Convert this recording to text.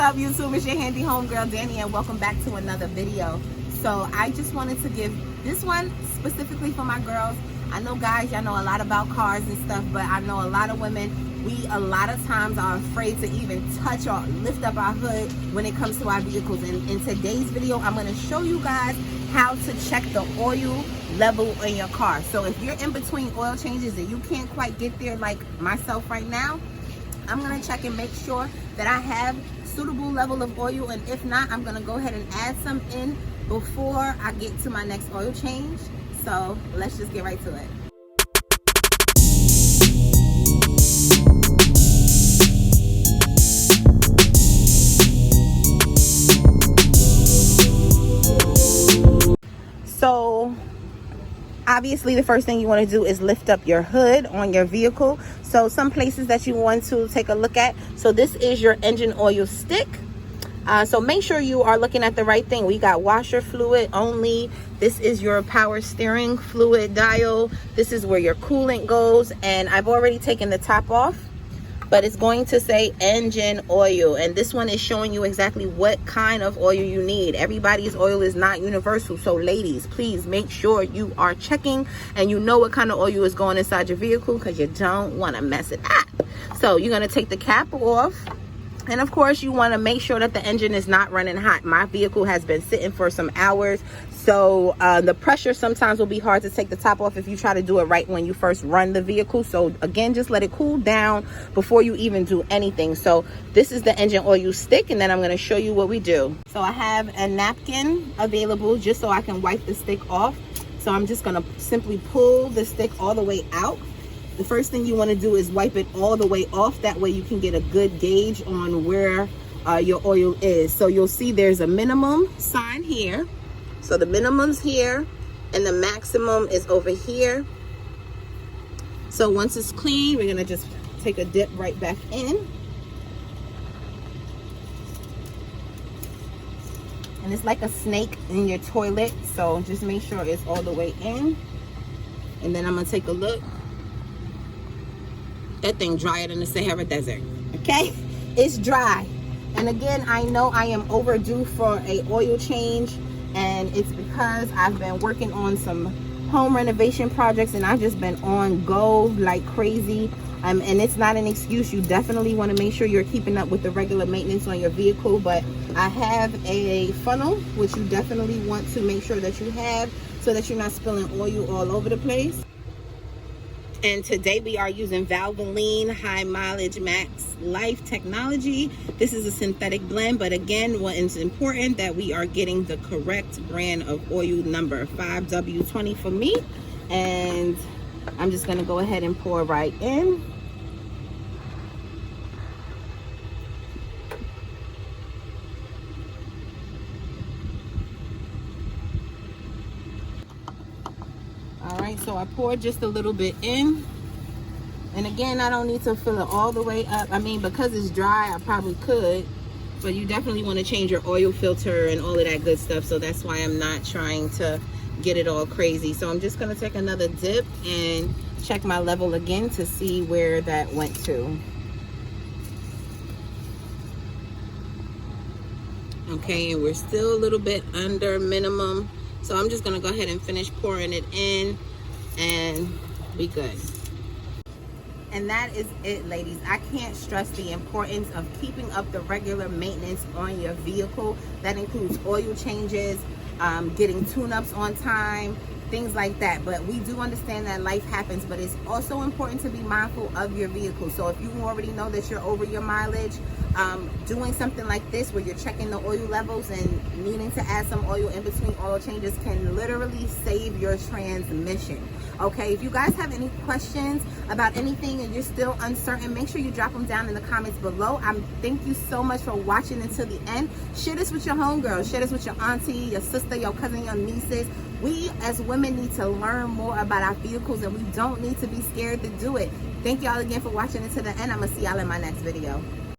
up, YouTube? It's your handy homegirl Danny, and welcome back to another video. So I just wanted to give this one specifically for my girls. I know guys, y'all know a lot about cars and stuff, but I know a lot of women, we a lot of times are afraid to even touch or lift up our hood when it comes to our vehicles. And in today's video, I'm going to show you guys how to check the oil level in your car. So if you're in between oil changes and you can't quite get there like myself right now, I'm going to check and make sure that I have suitable level of oil, and if not, I'm going to go ahead and add some in before I get to my next oil change. So let's just get right to it. So obviously the first thing you want to do is lift up your hood on your vehicle. So some places that you want to take a look at. So this is your engine oil stick. So make sure you are looking at the right thing. We got washer fluid only. This is your power steering fluid dial. This is where your coolant goes. And I've already taken the top off, but it's going to say engine oil. And this one is showing you exactly what kind of oil you need. Everybody's oil is not universal. So ladies, please make sure you are checking and you know what kind of oil is going inside your vehicle, because you don't want to mess it up. So you're going to take the cap off. And of course, you want to make sure that the engine is not running hot. My vehicle has been sitting for some hours, so the pressure sometimes will be hard to take the top off if you try to do it right when you first run the vehicle. So again, just let it cool down before you even do anything. So this is the engine oil stick, and then I'm going to show you what we do. So I have a napkin available just so I can wipe the stick off. So I'm just going to simply pull the stick all the way out. The first thing you want to do is wipe it all the way off. That way you can get a good gauge on where your oil is. So you'll see there's a minimum sign here. So the minimum's here and the maximum is over here. So once it's clean, we're going to just take a dip right back in. And it's like a snake in your toilet. So just make sure it's all the way in. And then I'm going to take a look. That thing drier than the Sahara Desert. Okay, it's dry. And again, I know I am overdue for a oil change, and it's because I've been working on some home renovation projects and I've just been on go like crazy. And it's not an excuse. You definitely want to make sure you're keeping up with the regular maintenance on your vehicle. But I have a funnel, which you definitely want to make sure that you have, so that you're not spilling oil all over the place. And today we are using Valvoline High Mileage Max Life technology. This is a synthetic blend, but again, what is important that we are getting the correct brand of oil number, 5W20 for me. And I'm just going to go ahead and pour right in. All right, so I poured just a little bit in. And again, I don't need to fill it all the way up. I mean, because it's dry, I probably could. But you definitely want to change your oil filter and all of that good stuff. So that's why I'm not trying to get it all crazy. So I'm just going to take another dip and check my level again to see where that went to. Okay, and we're still a little bit under minimum. So I'm just going to go ahead and finish pouring it in and be good. And that is it, ladies. I can't stress the importance of keeping up the regular maintenance on your vehicle. That includes oil changes, getting tune-ups on time, things like that. But we do understand that life happens, but it's also important to be mindful of your vehicle. So if you already know that you're over your mileage, doing something like this where you're checking the oil levels and needing to add some oil in between oil changes can literally save your transmission. Okay, if you guys have any questions about anything and you're still uncertain, make sure you drop them down in the comments below. Thank you so much for watching until the end. Share this with your homegirls, share this with your auntie, your sister, your cousin, your nieces. We as women need to learn more about our vehicles, and we don't need to be scared to do it. Thank y'all again for watching until the end. I'm gonna see y'all in my next video.